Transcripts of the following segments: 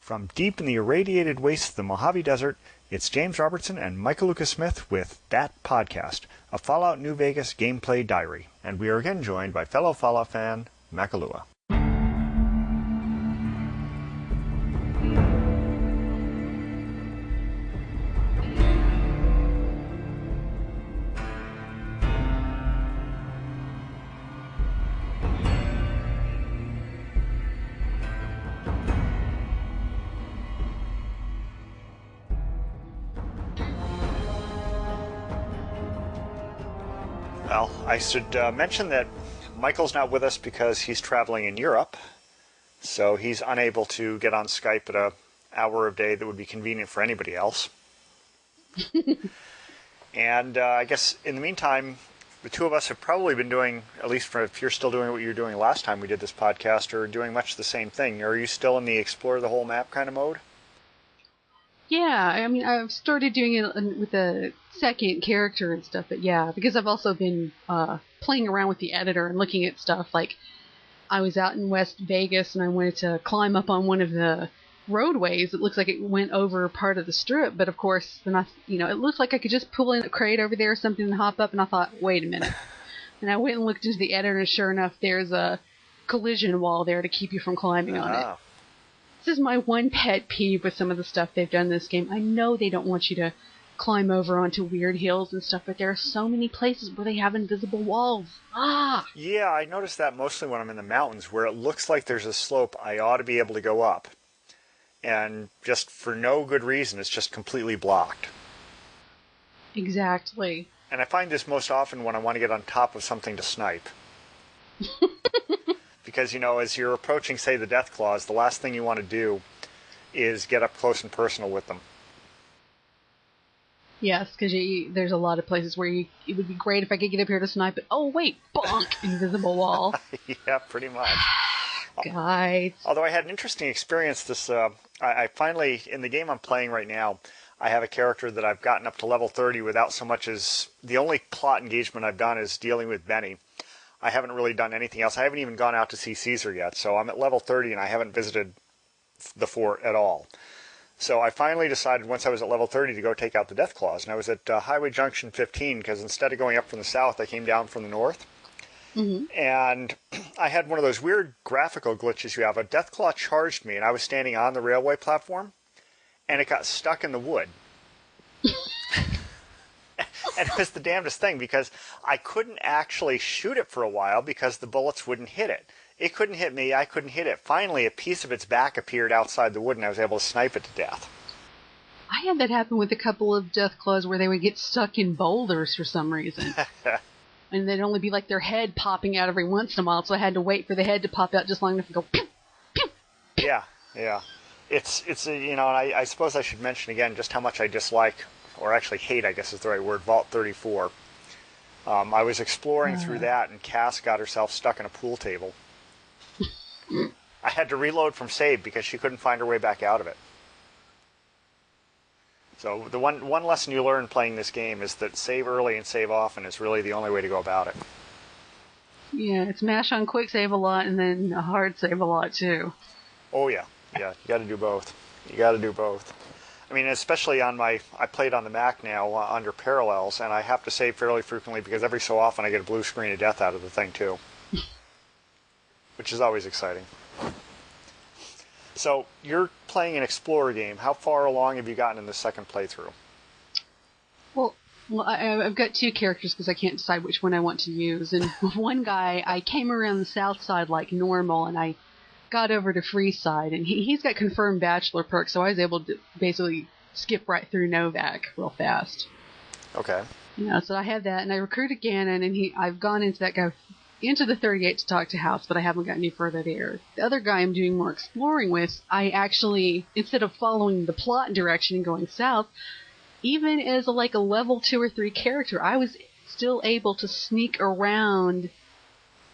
From deep in the irradiated wastes of the Mojave Desert, it's James Robertson and Makahlua Smith with That Podcast, a Fallout New Vegas gameplay diary. And we are again joined by fellow Fallout fan, Makahlua. Well, I should mention that Michael's not with us because he's traveling in Europe, so he's unable to get on Skype at an hour of day that would be convenient for anybody else. And I guess in the meantime, the two of us have probably been doing, at least if you're still doing what you were doing last time we did this podcast, or doing much the same thing. Are you still in the explore the whole map kind of mode? Yeah, I mean, I've started doing it with a second character and stuff, but yeah, because I've also been playing around with the editor and looking at stuff. Like, I was out in West Vegas and I wanted to climb up on one of the roadways. It looks like it went over part of the strip, but of course, then it looked like I could just pull in a crate over there or something and hop up, and I thought, wait a minute. And I went and looked into the editor, and sure enough, there's a collision wall there to keep you from climbing on it. This is my one pet peeve with some of the stuff they've done in this game. I know they don't want you to climb over onto weird hills and stuff, but there are so many places where they have invisible walls. Yeah, I noticed that mostly when I'm in the mountains, where it looks like there's a slope I ought to be able to go up. And just for no good reason, it's just completely blocked. Exactly. And I find this most often when I want to get on top of something to snipe. Because, as you're approaching, say, the Death Claws, the last thing you want to do is get up close and personal with them. Yes, because there's a lot of places where it would be great if I could get up here to snipe it. Oh, wait, bonk, invisible wall. Yeah, pretty much. Guys. Although I had an interesting experience I finally, in the game I'm playing right now, I have a character that I've gotten up to level 30 without so much as, the only plot engagement I've done is dealing with Benny. I haven't really done anything else. I haven't even gone out to see Caesar yet, so I'm at level 30 and I haven't visited the fort at all. So I finally decided once I was at level 30 to go take out the Death Claws, and I was at Highway Junction 15 because instead of going up from the south, I came down from the north. Mm-hmm. And I had one of those weird graphical glitches you have. A Death Claw charged me, and I was standing on the railway platform, and it got stuck in the wood. And it was the damnedest thing because I couldn't actually shoot it for a while because the bullets wouldn't hit it. It couldn't hit me, I couldn't hit it. Finally, a piece of its back appeared outside the wood and I was able to snipe it to death. I had that happen with a couple of Death Claws where they would get stuck in boulders for some reason. And they'd only be like their head popping out every once in a while, so I had to wait for the head to pop out just long enough to go pew, pew, pew. Yeah. It's and I suppose I should mention again just how much I dislike, or actually hate, I guess is the right word, Vault 34. I was exploring through that, and Cass got herself stuck in a pool table. I had to reload from save because she couldn't find her way back out of it. So the one lesson you learn playing this game is that save early and save often is really the only way to go about it. Yeah, it's mash on quick save a lot and then hard save a lot too. Oh yeah, you got to do both. I mean, especially I played on the Mac now under Parallels, and I have to save fairly frequently because every so often I get a blue screen of death out of the thing too. Which is always exciting. So, you're playing an Explorer game. How far along have you gotten in the second playthrough? Well, I've got two characters because I can't decide which one I want to use. And with one guy, I came around the south side like normal, and I got over to Freeside, and he's got confirmed bachelor perks, so I was able to basically skip right through Novak real fast. Okay. So I had that, and I recruited Ganon, and I've gone into that guy into the 38 to talk to House, but I haven't gotten any further there. The other guy I'm doing more exploring with, I actually, instead of following the plot direction and going south, even as a level 2 or 3 character, I was still able to sneak around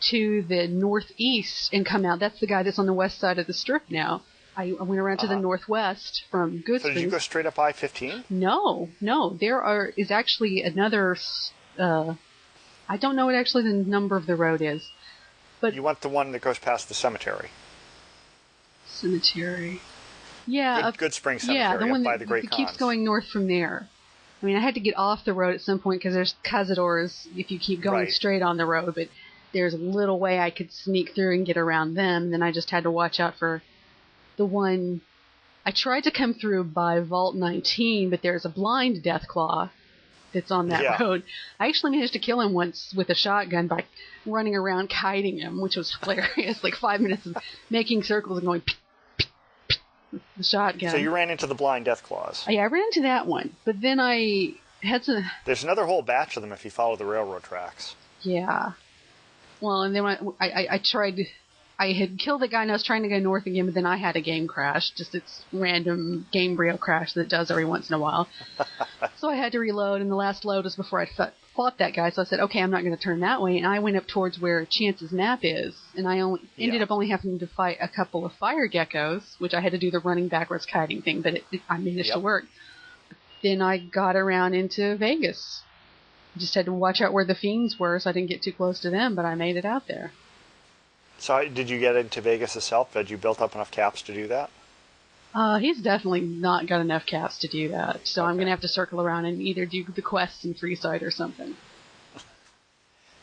to the northeast and come out. That's the guy that's on the west side of the strip now. I went around to the northwest from Goodsprings. So did you go straight up I-15? No. There is actually another... I don't know what actually the number of the road is. But you want the one that goes past the cemetery. Cemetery. Yeah, Good Spring yeah, Cemetery the one up by the that Great keeps Khans. going north from there. I mean, I had to get off the road at some point because there's cazadores if you keep going straight on the road, but there's a little way I could sneak through and get around them, and then I just had to watch out for the one. I tried to come through by Vault 19, but there's a blind Deathclaw that's on that road. I actually managed to kill him once with a shotgun by running around kiting him, which was hilarious. Like 5 minutes of making circles and going with the shotgun. So you ran into the blind Deathclaws. Yeah, I ran into that one, but then I had to... There's another whole batch of them if you follow the railroad tracks. Yeah. Well, and then I tried... I had killed the guy and I was trying to go north again, but then I had a game crash. Just its random Gamebryo crash that it does every once in a while. So I had to reload, and the last load was before I fought that guy. So I said, okay, I'm not going to turn that way. And I went up towards where Chance's map is, and I ended up only having to fight a couple of fire geckos, which I had to do the running backwards kiting thing, but I managed to work. Then I got around into Vegas. Just had to watch out where the fiends were so I didn't get too close to them, but I made it out there. So did you get into Vegas itself? Had you built up enough caps to do that? He's definitely not got enough caps to do that, so I'm going to have to circle around and either do the quests in Freeside or something.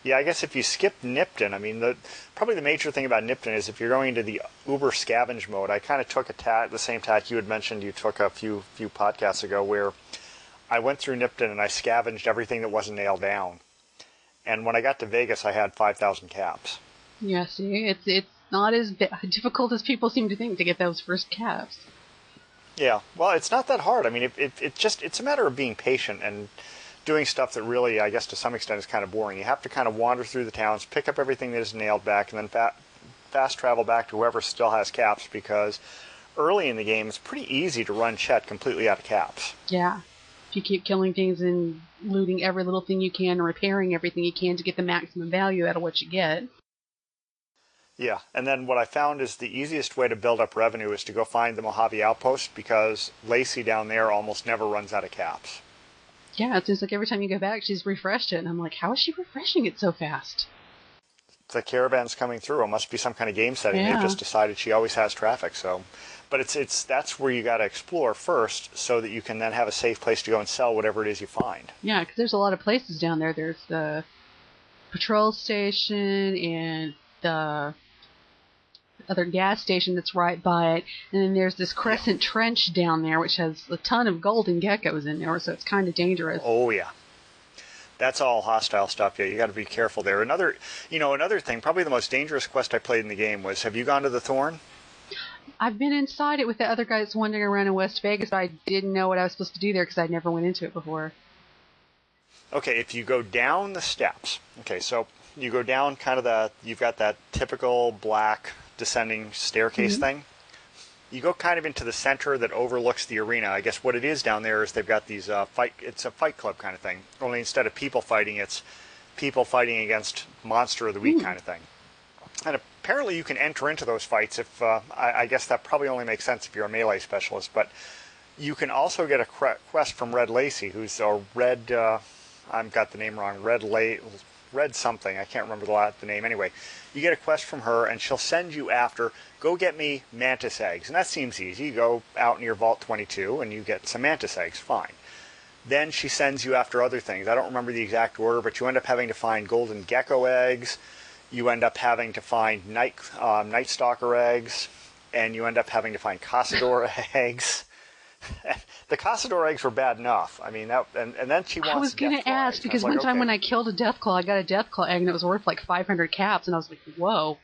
Yeah, I guess if you skip Nipton, I mean, probably the major thing about Nipton is if you're going into the Uber scavenge mode, I kind of took the same tack you had mentioned you took a few podcasts ago, where I went through Nipton and I scavenged everything that wasn't nailed down. And when I got to Vegas, I had 5,000 caps. Yeah, see, it's not as difficult as people seem to think to get those first caps. Yeah, well, it's not that hard. I mean, it's a matter of being patient and doing stuff that really, I guess, to some extent is kind of boring. You have to kind of wander through the towns, pick up everything that is nailed back, and then fast travel back to whoever still has caps, because early in the game, it's pretty easy to run Chet completely out of caps. Yeah. If you keep killing things and looting every little thing you can and repairing everything you can to get the maximum value out of what you get. Yeah, and then what I found is the easiest way to build up revenue is to go find the Mojave Outpost, because Lacey down there almost never runs out of caps. Yeah, it seems like every time you go back, she's refreshed it, and I'm like, how is she refreshing it so fast? The caravan's coming through. It must be some kind of game setting. Yeah. They've just decided she always has traffic. So, but that's where you got to explore first, so that you can then have a safe place to go and sell whatever it is you find. Yeah, because there's a lot of places down there. There's the patrol station and the other gas station that's right by it, and then there's this Crescent Trench down there, which has a ton of golden geckos in there, so it's kind of dangerous. Oh yeah, that's all hostile stuff. Yeah, you got to be careful there. Another thing, probably the most dangerous quest I played in the game was, have you gone to the Thorn? I've been inside it with the other guy that's wandering around in West Vegas, but I didn't know what I was supposed to do there because I never went into it before. Okay, if you go down the steps, okay, so you go down you've got that typical black descending staircase thing. You go kind of into the center that overlooks the arena. I guess what it is down there is they've got these it's a fight club kind of thing. Only instead of people fighting, it's people fighting against Monster of the Week kind of thing. And apparently you can enter into those fights if, I guess that probably only makes sense if you're a melee specialist, but you can also get a quest from Red Lacey, who's a red, I've got the name wrong, Red something, I can't remember the name. Anyway, you get a quest from her, and she'll send you after, go get me mantis eggs. And that seems easy. You go out in your Vault 22, and you get some mantis eggs, fine. Then she sends you after other things. I don't remember the exact order, but you end up having to find golden gecko eggs, you end up having to find night stalker eggs, and you end up having to find Cazador eggs. The Cazador eggs were bad enough. I mean, and then she wants. I was going to ask, because one time when I killed a Deathclaw, I got a Deathclaw egg and it was worth like 500 caps, and I was like, whoa.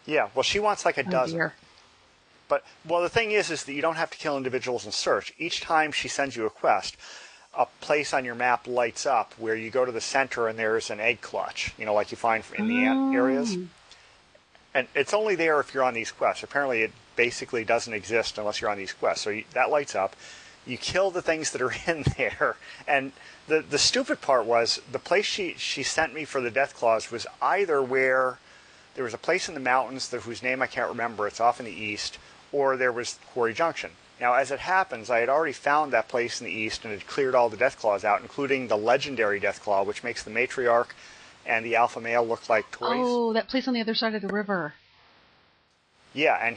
Yeah, well, she wants like a dozen. Dear. But, well, the thing is that you don't have to kill individuals in search. Each time she sends you a quest, a place on your map lights up where you go to the center and there's an egg clutch, like you find in the ant areas. And it's only there if you're on these quests. Apparently it basically doesn't exist unless you're on these quests. So that lights up. You kill the things that are in there. And the stupid part was, the place she sent me for the Deathclaws was either where there was a place in the mountains whose name I can't remember, it's off in the east, or there was Quarry Junction. Now, as it happens, I had already found that place in the east and had cleared all the Deathclaws out, including the legendary Deathclaw, which makes the matriarch and the alpha male look like toys. Oh, that place on the other side of the river. Yeah, and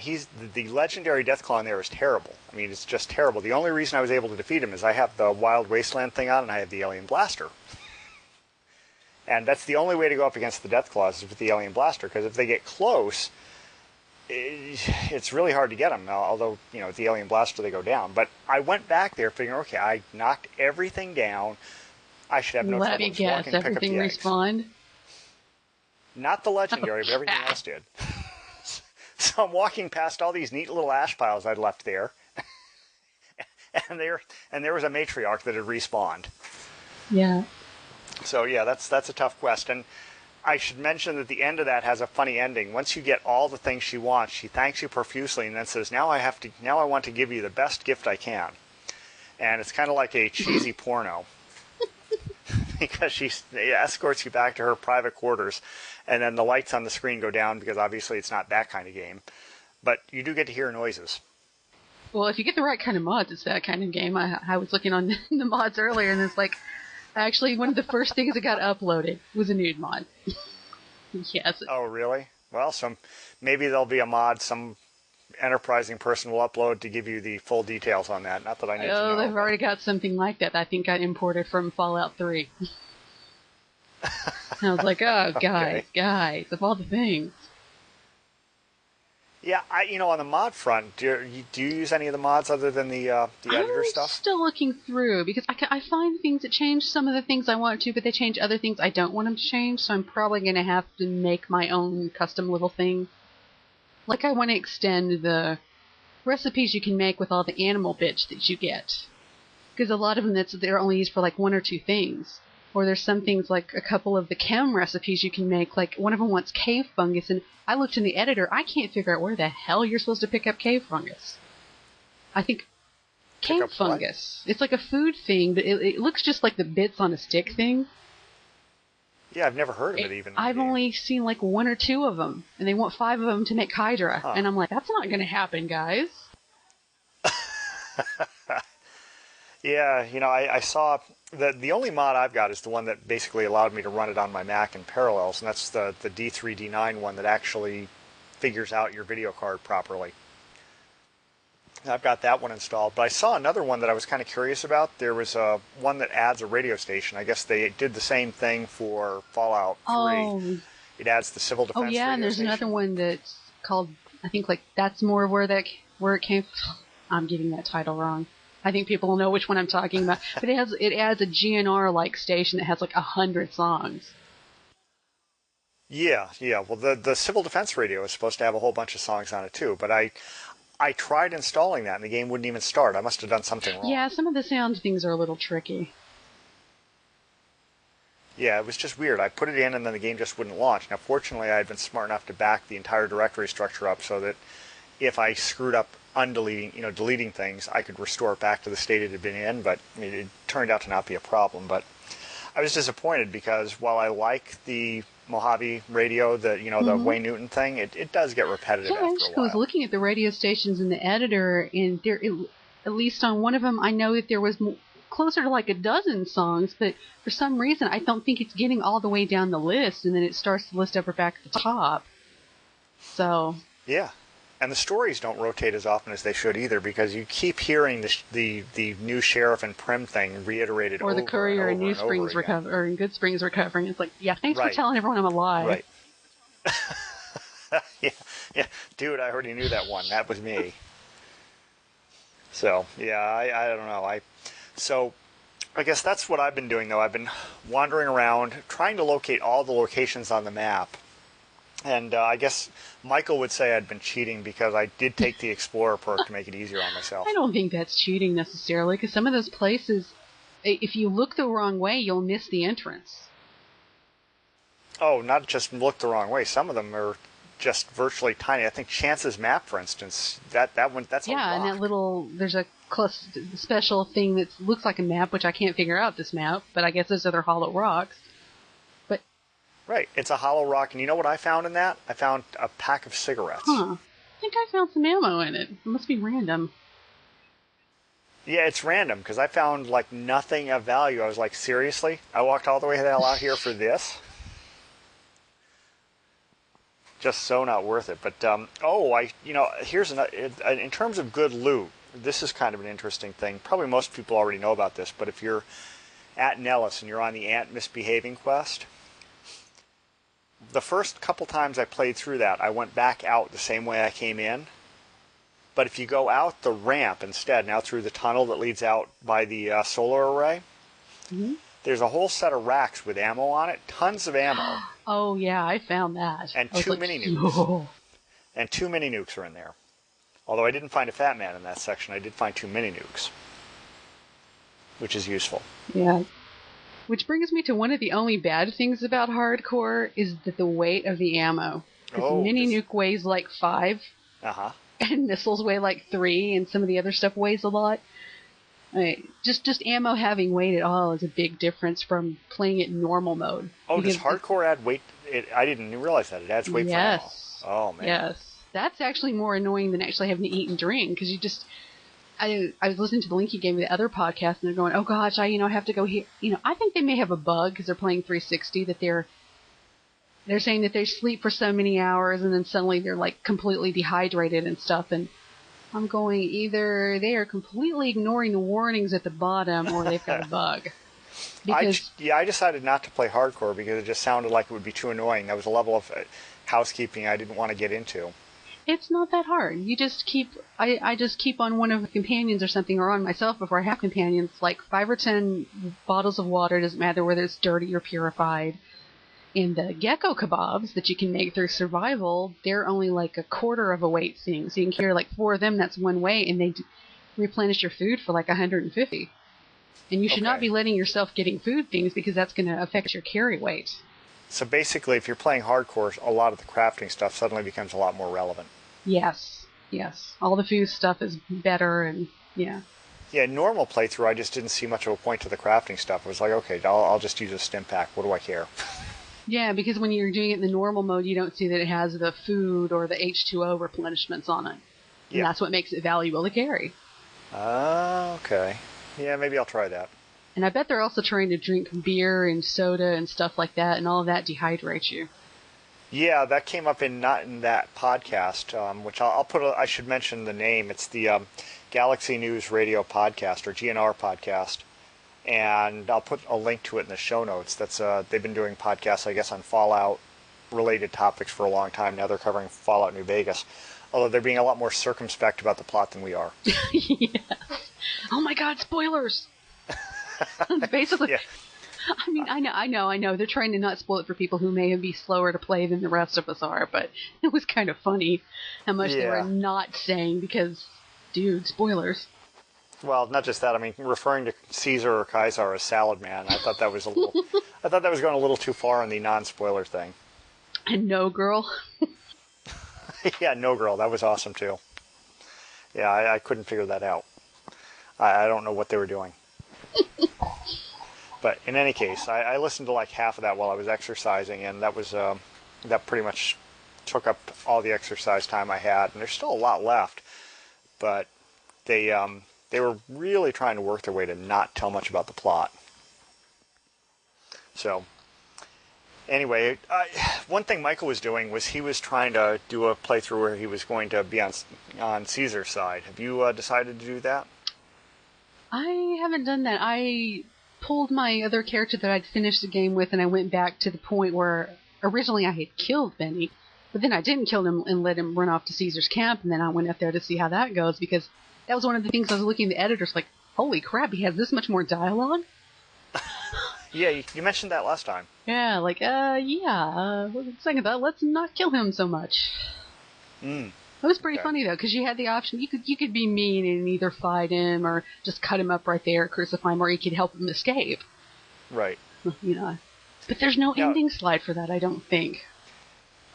the legendary Deathclaw in there is terrible. I mean, it's just terrible. The only reason I was able to defeat him is I have the Wild Wasteland thing on, and I have the Alien Blaster. And that's the only way to go up against the Deathclaws is with the Alien Blaster, because if they get close, it's really hard to get them. Although, with the Alien Blaster they go down. But I went back there figuring, okay, I knocked everything down. I should have no trouble. Let me guess, everything respawned? Not the legendary, but everything else did. So I'm walking past all these neat little ash piles I'd left there, and there was a matriarch that had respawned. Yeah. So yeah, that's a tough quest, and I should mention that the end of that has a funny ending. Once you get all the things she wants, she thanks you profusely, and then says, "Now I want to give you the best gift I can," and it's kind of like a cheesy porno. Because she escorts you back to her private quarters, and then the lights on the screen go down because obviously it's not that kind of game. But you do get to hear noises. Well, if you get the right kind of mods, it's that kind of game. I was looking on the mods earlier, and it's like, actually, one of the first things that got uploaded was a nude mod. Yes. Oh, really? Well, maybe there'll be a mod some enterprising person will upload to give you the full details on that. Not that I need to know. Oh, they've already got something like that. I think got imported from Fallout 3. I was like, oh, guys, of all the things. Yeah, on the mod front, do you use any of the mods other than the editor stuff? I'm still looking through, because I find things that change some of the things I want to, but they change other things I don't want them to change, so I'm probably going to have to make my own custom little thing. Like, I want to extend the recipes you can make with all the animal bits that you get. Because a lot of them, they're only used for, like, one or two things. Or there's some things, like a couple of the chem recipes you can make. Like, one of them wants cave fungus, and I looked in the editor, I can't figure out where the hell you're supposed to pick up cave fungus. I think cave fungus. It's like a food thing, but it looks just like the bits on a stick thing. Yeah, I've never heard of it even. I've only seen like one or two of them, and they want 5 of them to make Hydra. Huh. And I'm like, that's not going to happen, guys. Yeah, I saw the only mod I've got is the one that basically allowed me to run it on my Mac in Parallels, and that's the D3, D9 one that actually figures out your video card properly. I've got that one installed, but I saw another one that I was kind of curious about. There was one that adds a radio station. I guess they did the same thing for Fallout 3. Oh. It adds the civil defense radio station. Oh, yeah, and there's another one that's called, I think, like, that's more where it came from. I'm getting that title wrong. I think people will know which one I'm talking about. But it adds a GNR-like station that has, like, 100 songs. Yeah. Well, the civil defense radio is supposed to have a whole bunch of songs on it, too, but I tried installing that, and the game wouldn't even start. I must have done something wrong. Yeah, some of the sound things are a little tricky. Yeah, it was just weird. I put it in, and then the game just wouldn't launch. Now, fortunately, I had been smart enough to back the entire directory structure up so that if I screwed up deleting things, I could restore it back to the state it had been in, but it turned out to not be a problem. But I was disappointed because while I like the Mojave radio, the Wayne Newton thing, it does get repetitive after a while. I was looking at the radio stations in the editor, and there, at least on one of them, I know that there was closer to like a dozen songs, but for some reason, I don't think it's getting all the way down the list, and then it starts to list up or back at the top. So yeah. And the stories don't rotate as often as they should either, because you keep hearing the new sheriff and Prim thing reiterated over and over. Or the courier in New Springs or in Good Springs recovering. It's like, yeah, thanks for telling everyone I'm alive. Right. yeah, dude, I already knew that one. That was me. So yeah, I don't know. So I guess that's what I've been doing though. I've been wandering around trying to locate all the locations on the map. And I guess Michael would say I'd been cheating because I did take the Explorer perk to make it easier on myself. I don't think that's cheating necessarily, because some of those places, if you look the wrong way, you'll miss the entrance. Oh, not just look the wrong way. Some of them are just virtually tiny. I think Chance's map, for instance, that's a rock. Yeah, and there's a special thing that looks like a map, which I can't figure out this map, but I guess those are their hollow rocks. Right, it's a hollow rock, and you know what I found in that? I found a pack of cigarettes. Huh. I think I found some ammo in it. It must be random. Yeah, it's random, because I found, like, nothing of value. I was like, seriously? I walked all the way the hell out here for this? Just so not worth it. But here's in terms of good loot. This is kind of an interesting thing. Probably most people already know about this, but if you're at Nellis and you're on the ant misbehaving quest, the first couple times I played through that, I went back out the same way I came in. But if you go out the ramp instead, now through the tunnel that leads out by the solar array, there's a whole set of racks with ammo on it, tons of ammo. Oh yeah, I found that. And two mini nukes. Oh. And 2 mini nukes are in there. Although I didn't find a fat man in that section, I did find 2 mini nukes, which is useful. Yeah. Which brings me to one of the only bad things about hardcore is that the weight of the ammo. Because mini nuke weighs like 5. Uh-huh. And missiles weigh like 3, and some of the other stuff weighs a lot. Just ammo having weight at all is a big difference from playing it in normal mode. Oh, does hardcore add weight? I didn't realize that. It adds weight for ammo. Oh, man. Yes. That's actually more annoying than actually having to eat and drink, because you just... I was listening to the link you gave me, the other podcast, and they're going, oh gosh, I have to go here. I think they may have a bug, because they're playing 360, that they're saying that they sleep for so many hours, and then suddenly they're like completely dehydrated and stuff, and I'm going, either they are completely ignoring the warnings at the bottom, or they've got a bug. Because I decided not to play hardcore because it just sounded like it would be too annoying. That was a level of housekeeping I didn't want to get into. It's not that hard. You just keep... I just keep on one of the companions or something, or on myself before I have companions, like 5 or 10 bottles of water, doesn't matter whether it's dirty or purified. And the gecko kebabs that you can make through survival, they're only like a quarter of a weight thing. So you can carry like 4 of them, that's one weight, and they replenish your food for like 150. And you should not be letting yourself getting food things, because that's going to affect your carry weight. So basically, if you're playing hardcore, a lot of the crafting stuff suddenly becomes a lot more relevant. Yes. All the food stuff is better, and yeah. Yeah, normal playthrough, I just didn't see much of a point to the crafting stuff. It was like, okay, I'll just use a stim pack. What do I care? Yeah, because when you're doing it in the normal mode, you don't see that it has the food or the H2O replenishments on it. And that's what makes it valuable to carry. Okay. Yeah, maybe I'll try that. And I bet they're also trying to drink beer and soda and stuff like that, and all of that dehydrates you. Yeah, that came up not in that podcast, which I'll put. I should mention the name. It's the Galaxy News Radio podcast, or GNR podcast, and I'll put a link to it in the show notes. That's they've been doing podcasts, I guess, on Fallout related topics for a long time. Now they're covering Fallout New Vegas, although they're being a lot more circumspect about the plot than we are. Yeah. Oh my God! Spoilers. Basically. Yeah. I mean, I know. They're trying to not spoil it for people who may be slower to play than the rest of us are, but it was kind of funny how much they were not saying because, dude, spoilers. Well, not just that. I mean, referring to Caesar or Kaiser as Salad Man, I thought that was a little. I thought that was going a little too far on the non-spoiler thing. And No Girl. Yeah, No Girl. That was awesome too. Yeah, I couldn't figure that out. I don't know what they were doing. But in any case, I listened to like half of that while I was exercising, and that was that pretty much took up all the exercise time I had. And there's still a lot left, but they were really trying to work their way to not tell much about the plot. So anyway, one thing Michael was doing was he was trying to do a playthrough where he was going to be on Caesar's side. Have you decided to do that? I haven't done that. I pulled my other character that I'd finished the game with, and I went back to the point where originally I had killed Benny, but then I didn't kill him and let him run off to Caesar's camp, and then I went up there to see how that goes, because that was one of the things I was looking at the editors like, holy crap, he has this much more dialogue? Yeah, you mentioned that last time. Yeah, like, second thought, let's not kill him so much. It was pretty funny, though, because you had the option. You could be mean and either fight him or just cut him up right there, crucify him, or you could help him escape. Right. But there's no ending slide for that, I don't think.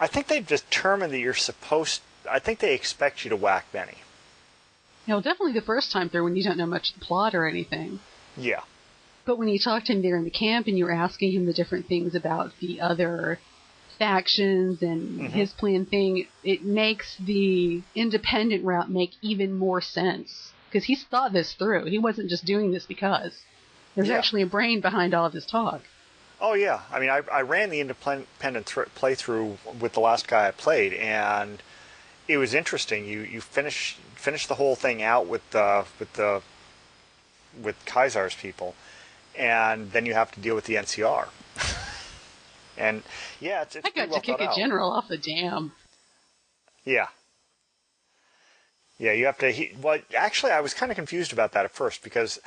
I think they've determined that you're supposed... I think they expect you to whack Benny. Definitely the first time through when you don't know much of the plot or anything. Yeah. But when you talked to him there in the camp and you were asking him the different things about the other factions and his plan thing, it makes the independent route make even more sense. Because he's thought this through. He wasn't just doing this because. There's actually a brain behind all of his talk. Oh yeah, I mean, I ran the independent playthrough with the last guy I played, and it was interesting. You finish the whole thing out with Kaisar's people, and then you have to deal with the NCR. And yeah, it's I pretty got well to kick thought a out. general off the dam. Yeah. Yeah, you have to. Well, actually, I was kind of confused about that at first because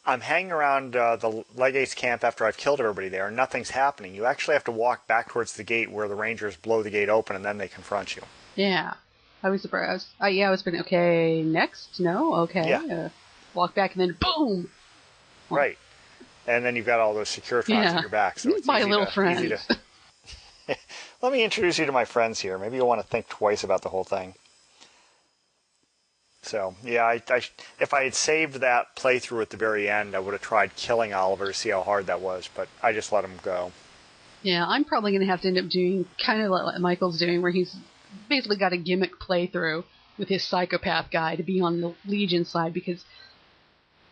I'm hanging around the Legate's camp after I've killed everybody there, and nothing's happening. You actually have to walk back towards the gate where the Rangers blow the gate open, and then they confront you. Yeah. I was surprised. I was thinking, okay, next? No? Okay. Yeah. Walk back and then boom! Right. And then you've got all those Securitrons Yeah. at your back, so it's My easy little to, friends. easy to... Let me introduce you to my friends here. Maybe you'll want to think twice about the whole thing. So, yeah, if I had saved that playthrough at the very end, I would have tried killing Oliver to see how hard that was, but I just let him go. Yeah, I'm probably going to have to end up doing kind of like what Michael's doing, where he's basically got a gimmick playthrough with his psychopath guy to be on the Legion side, because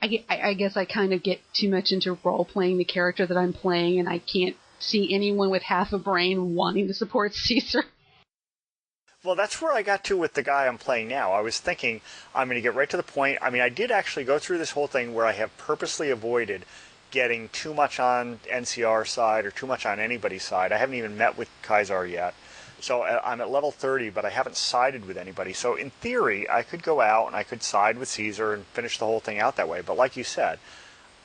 I guess I kind of get too much into role-playing the character that I'm playing, and I can't see anyone with half a brain wanting to support Caesar. Well, that's where I got to with the guy I'm playing now. I was thinking, I'm going to get right to the point. I mean, I did actually go through this whole thing where I have purposely avoided getting too much on NCR side or too much on anybody's side. I haven't even met with Kaiser yet. So I'm at level 30, but I haven't sided with anybody. So in theory, I could go out and I could side with Caesar and finish the whole thing out that way. But like you said,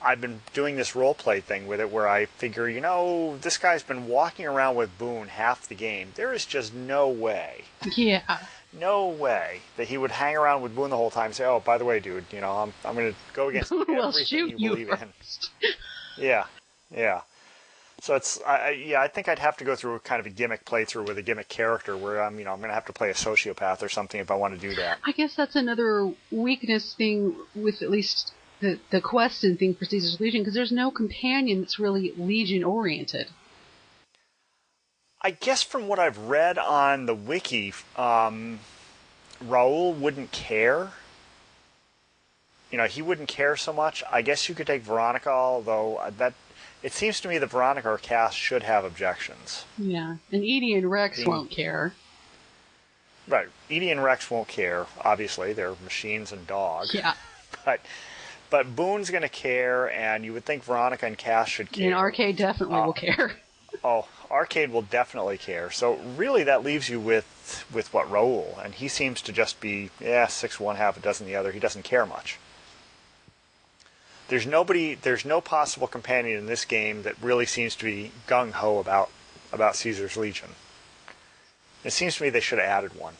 I've been doing this role play thing with it where I figure, this guy's been walking around with Boone half the game. There is just no way. Yeah. No way that he would hang around with Boone the whole time and say, oh, by the way, dude, I'm going to go against Well, everything shoot you believe first. in. Yeah. So I think I'd have to go through kind of a gimmick playthrough with a gimmick character where I'm going to have to play a sociopath or something if I want to do that. I guess that's another weakness thing with at least the quest and thing for Caesar's Legion, because there's no companion that's really Legion-oriented. I guess from what I've read on the wiki, Raul wouldn't care. He wouldn't care so much. I guess you could take Veronica, although it seems to me that Veronica or Cass should have objections. Yeah, and Edie and Rex won't care. Right. Edie and Rex won't care, obviously. They're machines and dogs. Yeah. But Boone's going to care, and you would think Veronica and Cass should care. And Arcade definitely will care. Oh, Arcade will definitely care. So really that leaves you with what, Raul. And he seems to just be, 6 one, half a dozen the other. He doesn't care much. There's no possible companion in this game that really seems to be gung-ho about Caesar's Legion. It seems to me they should have added one.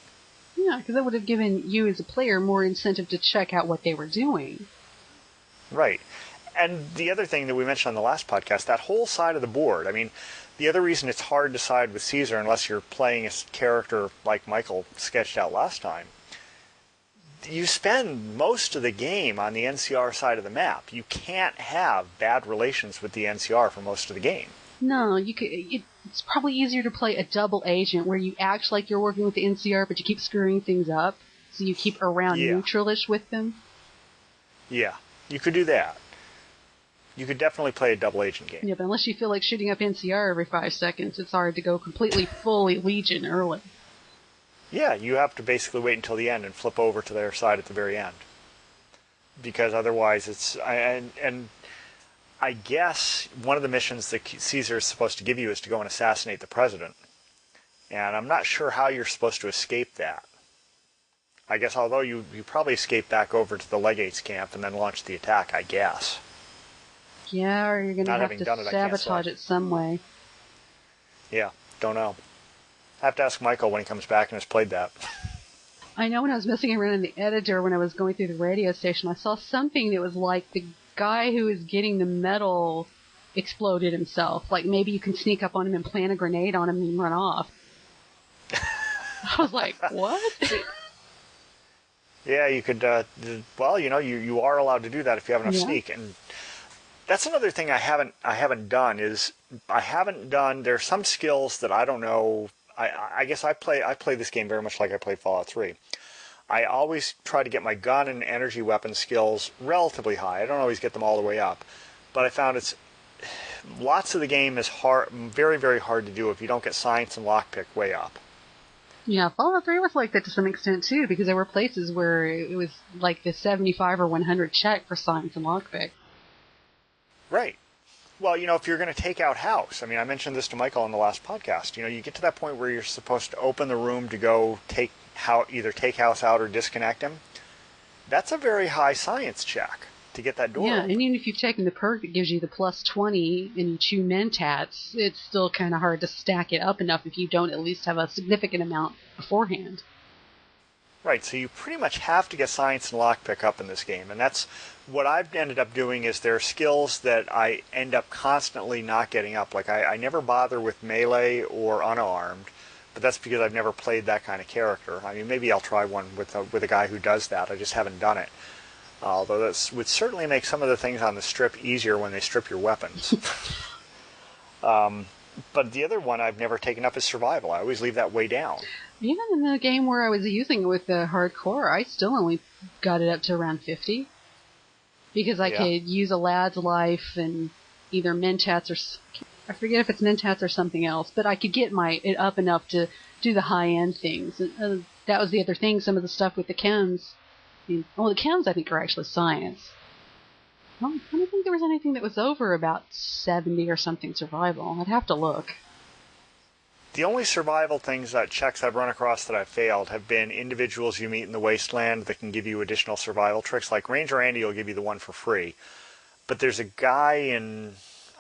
Yeah, because that would have given you as a player more incentive to check out what they were doing. Right. And the other thing that we mentioned on the last podcast, that whole side of the board, I mean, the other reason it's hard to side with Caesar unless you're playing a character like Michael sketched out last time, you spend most of the game on the NCR side of the map. You can't have bad relations with the NCR for most of the game. No, it's probably easier to play a double agent where you act like you're working with the NCR, but you keep screwing things up, so you keep around neutralish with them. Yeah, you could do that. You could definitely play a double agent game. Yeah, but unless you feel like shooting up NCR every 5 seconds, it's hard to go completely fully Legion early. Yeah, you have to basically wait until the end and flip over to their side at the very end. Because otherwise it's... And I guess one of the missions that Caesar is supposed to give you is to go and assassinate the president. And I'm not sure how you're supposed to escape that. I guess although you probably escape back over to the Legate's camp and then launch the attack, I guess. Yeah, or you're going to have to sabotage it some way. Yeah, don't know. I have to ask Michael when he comes back and has played that. I know when I was messing around in the editor when I was going through the radio station, I saw something that was like the guy who is getting the medal exploded himself. Like maybe you can sneak up on him and plant a grenade on him and run off. I was like, what? Yeah, you could, well, you are allowed to do that if you have enough sneak. And that's another thing I haven't done there's some skills that I don't know. I guess I play this game very much like I played Fallout 3. I always try to get my gun and energy weapon skills relatively high. I don't always get them all the way up. But I found lots of the game is hard, very, very hard to do if you don't get science and lockpick way up. Yeah, Fallout 3 was like that to some extent too, because there were places where it was like the 75 or 100 check for science and lockpick. Right. Well, if you're going to take out house, I mean, I mentioned this to Michael on the last podcast. You get to that point where you're supposed to open the room to go either take house out or disconnect him. That's a very high science check to get that door Yeah, open. and even if you've taken the perk that gives you the plus 20 and you chew mentats, it's still kind of hard to stack it up enough if you don't at least have a significant amount beforehand. Right, so you pretty much have to get science and lockpick up in this game, and that's what I've ended up doing. Is there are skills that I end up constantly not getting up. Like I never bother with melee or unarmed, but that's because I've never played that kind of character. I mean, maybe I'll try one with a guy who does that. I just haven't done it. Although that would certainly make some of the things on the strip easier when they strip your weapons. But the other one I've never taken up is survival. I always leave that way down. Even in the game where I was using it with the hardcore, I still only got it up to around 50. Because I could use a lad's life and either mentats or... I forget if it's mentats or something else, but I could get it up enough to do the high-end things. And, that was the other thing, some of the stuff with the chems. The chems I think are actually science. I don't think there was anything that was over about 70 or something survival. I'd have to look. The only survival checks I've run across that I've failed have been individuals you meet in the wasteland that can give you additional survival tricks. Like Ranger Andy will give you the one for free. But there's a guy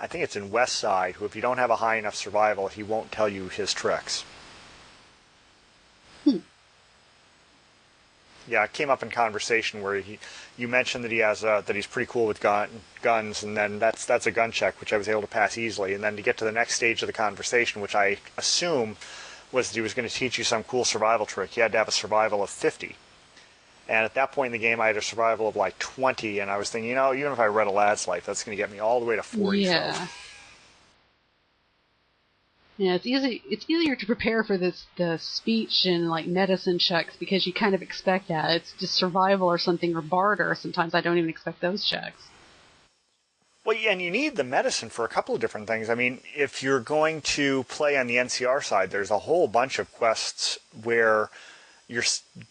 I think it's in West Side, who if you don't have a high enough survival, he won't tell you his tricks. Yeah, it came up in conversation where you mentioned that that he's pretty cool with guns, and then that's a gun check, which I was able to pass easily. And then to get to the next stage of the conversation, which I assume was that he was going to teach you some cool survival trick, you had to have a survival of 50. And at that point in the game, I had a survival of like 20, and I was thinking, even if I read a lad's life, that's going to get me all the way to 40. Yeah. So. Yeah, it's easier to prepare for the speech and like medicine checks because you kind of expect that. It's just survival or something or barter. Sometimes I don't even expect those checks. Well, yeah, and you need the medicine for a couple of different things. I mean, if you're going to play on the NCR side, there's a whole bunch of quests where you're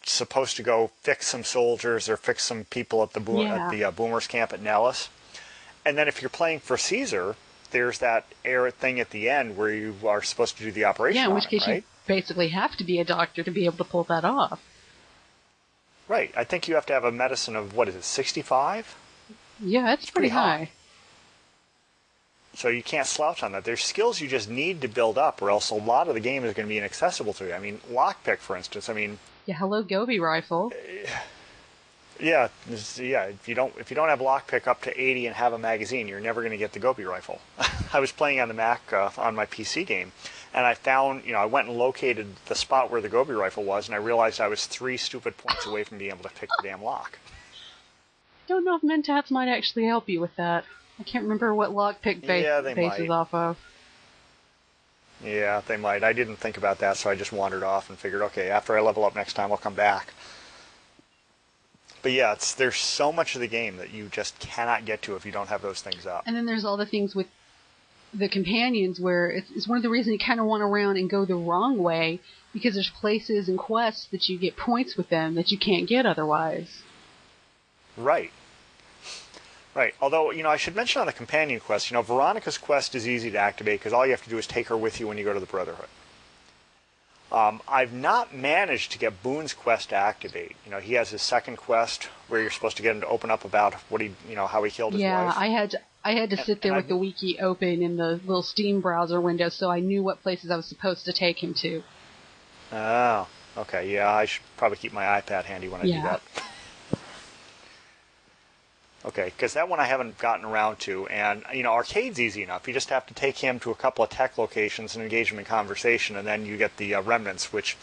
supposed to go fix some soldiers or fix some people at the Boomers camp at Nellis. And then if you're playing for Caesar, there's that thing at the end where you are supposed to do the operation. Yeah, in which case right? you basically have to be a doctor to be able to pull that off. Right. I think you have to have a medicine of, 65? Yeah, it's pretty high. So you can't slouch on that. There's skills you just need to build up, or else a lot of the game is going to be inaccessible to you. I mean, lockpick, for instance. Yeah, hello, Gobi rifle. Yeah. If you don't have lockpick up to 80 and have a magazine, you're never going to get the Gobi rifle. I was playing on the Mac on my PC game, and I found, I went and located the spot where the Gobi rifle was, and I realized I was 3 stupid points away from being able to pick the damn lock. Don't know if mentats might actually help you with that. I can't remember what lockpick bases off of. Yeah, they might. I didn't think about that, so I just wandered off and figured, okay, after I level up next time, I'll come back. But yeah, there's so much of the game that you just cannot get to if you don't have those things up. And then there's all the things with the companions where it's one of the reasons you kind of want to run and go the wrong way, because there's places and quests that you get points with them that you can't get otherwise. Right. Although, I should mention on the companion quest, Veronica's quest is easy to activate because all you have to do is take her with you when you go to the Brotherhood. I've not managed to get Boone's quest to activate. He has his second quest where you're supposed to get him to open up about how he killed his wife. Yeah, I had to sit there with the wiki open in the little Steam browser window so I knew what places I was supposed to take him to. Oh, okay. Yeah, I should probably keep my iPad handy when I do that. Okay, because that one I haven't gotten around to, and arcade's easy enough. You just have to take him to a couple of tech locations and engage him in conversation, and then you get the remnants, which,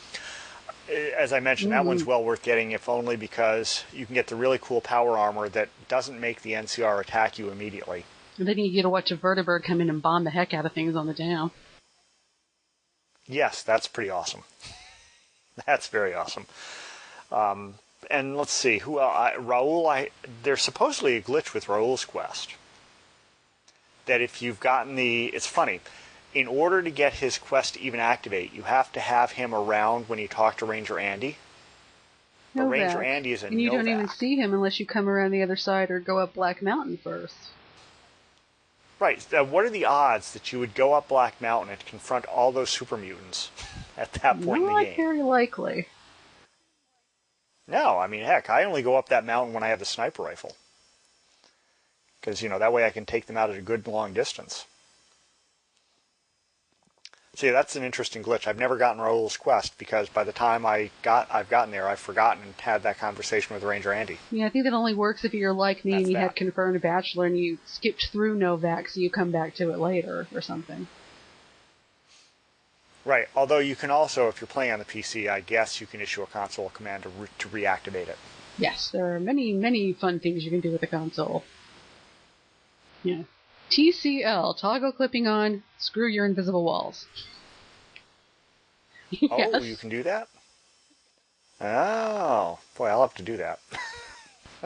as I mentioned, that one's well worth getting, if only because you can get the really cool power armor that doesn't make the NCR attack you immediately. And then you get to watch a vertibird come in and bomb the heck out of things on the down. Yes, that's pretty awesome. That's very awesome. And let's see, who else? Raul, there's supposedly a glitch with Raul's quest. that if you've gotten it's funny, in order to get his quest to even activate, you have to have him around when you talk to Ranger Andy. But Novak. Ranger Andy is a and you Novak. don't even see him unless you come around the other side or go up Black Mountain first. Right. What are the odds that you would go up Black Mountain and confront all those super mutants at that point in the game? Not very likely. No, I mean, heck, I only go up that mountain when I have the sniper rifle. Because, that way I can take them out at a good long distance. See, that's an interesting glitch. I've never gotten Raul's quest because by the time I've gotten there, I've forgotten and had that conversation with Ranger Andy. Yeah, I think that only works if you're like me and you had confirmed bachelor and you skipped through Novak, so you come back to it later or something. Right. Although you can also, if you're playing on the PC, I guess you can issue a console command to reactivate it. Yes, there are many, many fun things you can do with the console. Yeah. TCL, toggle clipping on, screw your invisible walls. Yes. Oh, you can do that? Oh, boy, I'll have to do that.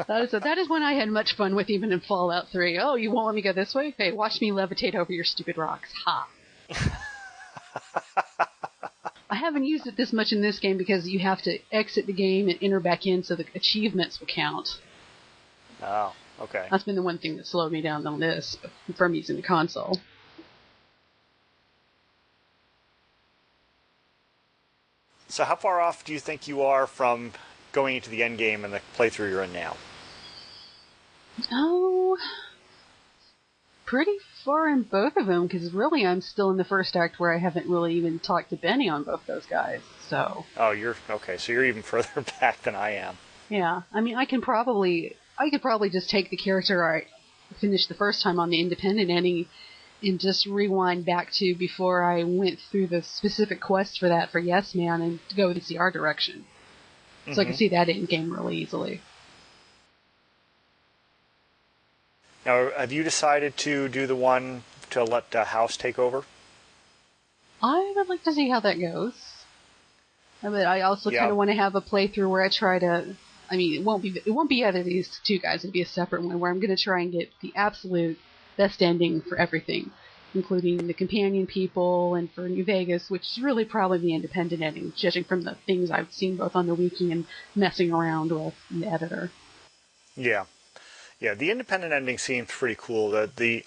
That is when I had much fun with, even in Fallout 3. Oh, you won't let me go this way? Hey, watch me levitate over your stupid rocks. Ha! I haven't used it this much in this game because you have to exit the game and enter back in so the achievements will count. Oh, okay. That's been the one thing that slowed me down on this from using the console. So how far off do you think you are from going into the end game and the playthrough you're in now? Oh, pretty far in both of them, because really I'm still in the first act where I haven't really even talked to Benny on both those guys, so... Oh, you're... Okay, so you're even further back than I am. Yeah, I mean, I could probably just take the character I finished the first time on the independent ending and just rewind back to before I went through the specific quest for that for Yes Man and go the CR direction. So I can see that in game really easily. Now, have you decided to do the one to let House take over? I would like to see how that goes. But I also kind of want to have a playthrough where I try to... I mean, it won't be either of these two guys. It'll be a separate one where I'm going to try and get the absolute best ending for everything, including the companion people and for New Vegas, which is really probably the independent ending, judging from the things I've seen both on the wiki and messing around with in the editor. Yeah. Yeah, the independent ending seems pretty cool. The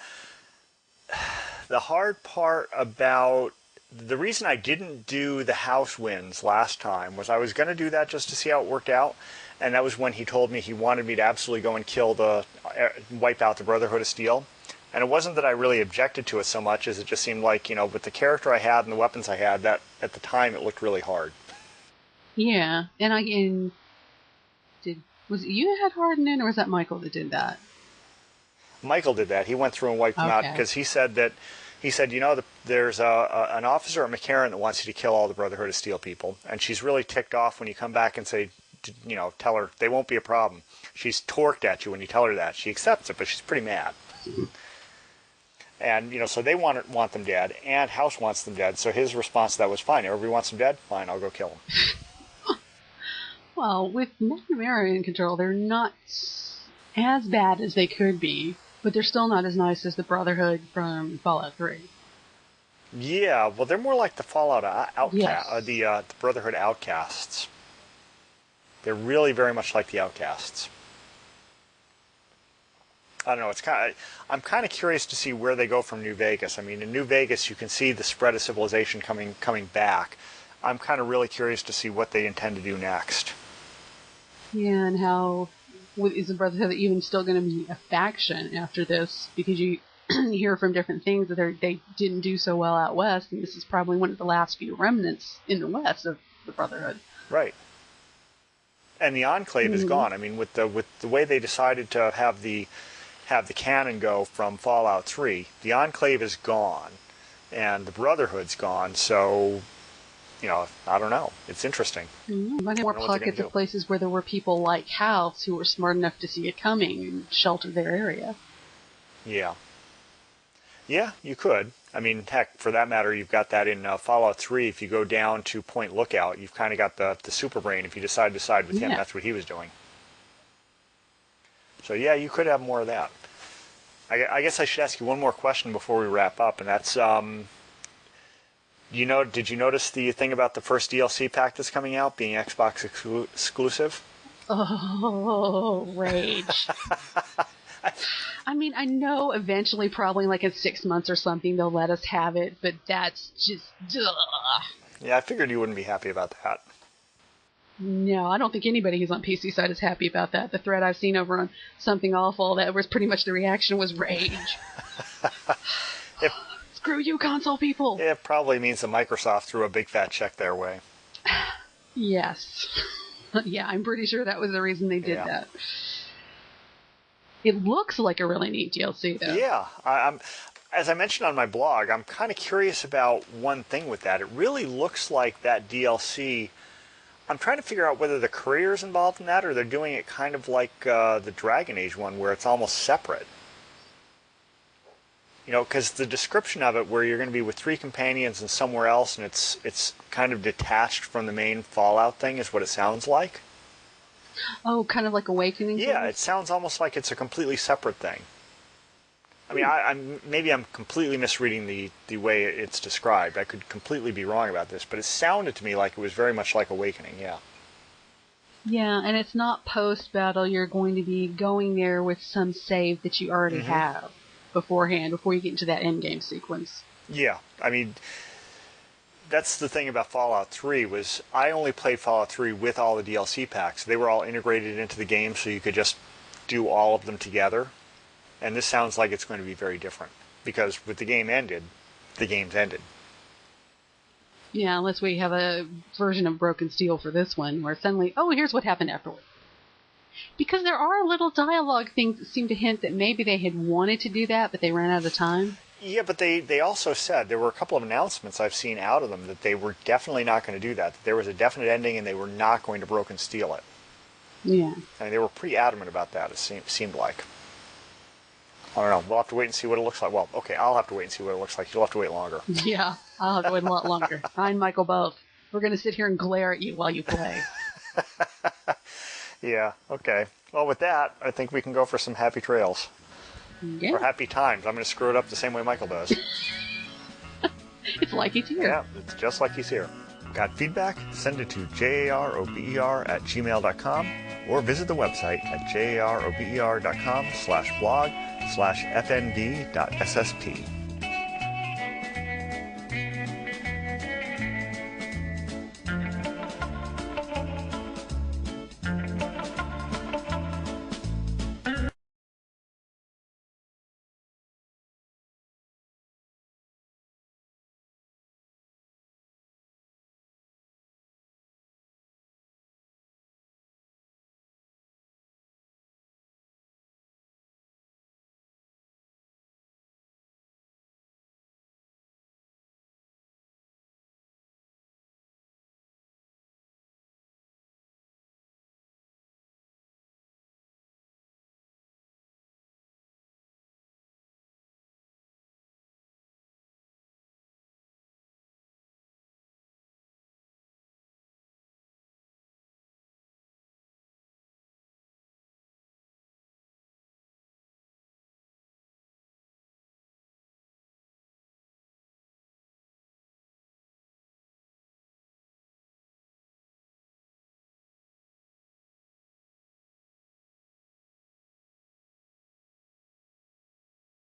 hard part about... The reason I didn't do the House wins last time was I was going to do that just to see how it worked out, and that was when he told me he wanted me to absolutely go and wipe out the Brotherhood of Steel. And it wasn't that I really objected to it so much as it just seemed like, with the character I had and the weapons I had, that at the time it looked really hard. Yeah, was it you that had Harden in, or was that Michael that did that? Michael did that. He went through and wiped them out because he said, there's an officer at McCarran that wants you to kill all the Brotherhood of Steel people, and she's really ticked off when you come back and say, tell her they won't be a problem. She's torqued at you when you tell her that. She accepts it, but she's pretty mad. And, so they want them dead, and House wants them dead, so his response to that was, fine, everybody wants them dead? Fine, I'll go kill them. Well, with McNamara in control, they're not as bad as they could be, but they're still not as nice as the Brotherhood from Fallout 3. Yeah, well, they're more like the Fallout yes. the Brotherhood outcasts. They're really very much like the outcasts. I don't know. I'm kind of curious to see where they go from New Vegas. I mean, in New Vegas, you can see the spread of civilization coming back. I'm kind of really curious to see what they intend to do next. Yeah, and how is the Brotherhood even still going to be a faction after this? Because you hear from different things that they didn't do so well out west, and this is probably one of the last few remnants in the west of the Brotherhood. Right. And the Enclave is gone. I mean, with the way they decided to have the canon go from Fallout 3, the Enclave is gone, and the Brotherhood's gone. So, I don't know. It's interesting. There were pockets of places where there were people like House who were smart enough to see it coming and shelter their area. Yeah. Yeah, you could. I mean, heck, for that matter, you've got that in Fallout 3. If you go down to Point Lookout, you've kind of got the super brain. If you decide to side with him, that's what he was doing. So, yeah, you could have more of that. I guess I should ask you one more question before we wrap up, and that's, did you notice the thing about the first DLC pack that's coming out being Xbox exclusive? Oh, rage. I mean, I know eventually, probably like in 6 months or something, they'll let us have it, but that's just, ugh. Yeah, I figured you wouldn't be happy about that. No, I don't think anybody who's on PC side is happy about that. The thread I've seen over on Something Awful, that was pretty much the reaction was rage. Screw you, console people! It probably means that Microsoft threw a big fat check their way. Yes. Yeah, I'm pretty sure that was the reason they did that. It looks like a really neat DLC, though. Yeah, I'm. As I mentioned on my blog, I'm kind of curious about one thing with that. It really looks like that DLC. I'm trying to figure out whether the career is involved in that, or they're doing it kind of like the Dragon Age one, where it's almost separate. Because the description of it, where you're going to be with 3 companions and somewhere else, and it's kind of detached from the main Fallout thing, is what it sounds like. Oh, kind of like Awakening? Yeah, it sounds almost like it's a completely separate thing. I mean, maybe I'm completely misreading the way it's described. I could completely be wrong about this, but it sounded to me like it was very much like Awakening, yeah. Yeah, and it's not post-battle. You're going to be going there with some save that you already have beforehand, before you get into that endgame sequence. Yeah, I mean, that's the thing about Fallout 3, was I only played Fallout 3 with all the DLC packs. They were all integrated into the game, so you could just do all of them together. And this sounds like it's going to be very different, because with the game ended, the game's ended. Yeah, unless we have a version of Broken Steel for this one, where suddenly, oh, here's what happened afterward. Because there are little dialogue things that seem to hint that maybe they had wanted to do that, but they ran out of time. Yeah, but they also said, there were a couple of announcements I've seen out of them, that they were definitely not going to do that there was a definite ending and they were not going to Broken Steel it. Yeah. I mean, they were pretty adamant about that, it seemed like. I don't know. We'll have to wait and see what it looks like. Well, okay, I'll have to wait and see what it looks like. You'll have to wait longer. Yeah, I'll have to wait a lot longer. I and Michael both. We're going to sit here and glare at you while you play. Yeah, okay. Well, with that, I think we can go for some happy trails. Yeah. Or happy times. I'm going to screw it up the same way Michael does. It's like he's here. Yeah, it's just like he's here. Got feedback? Send it to jarober@gmail.com or visit the website at jarober.com/blog/fnv.ssp.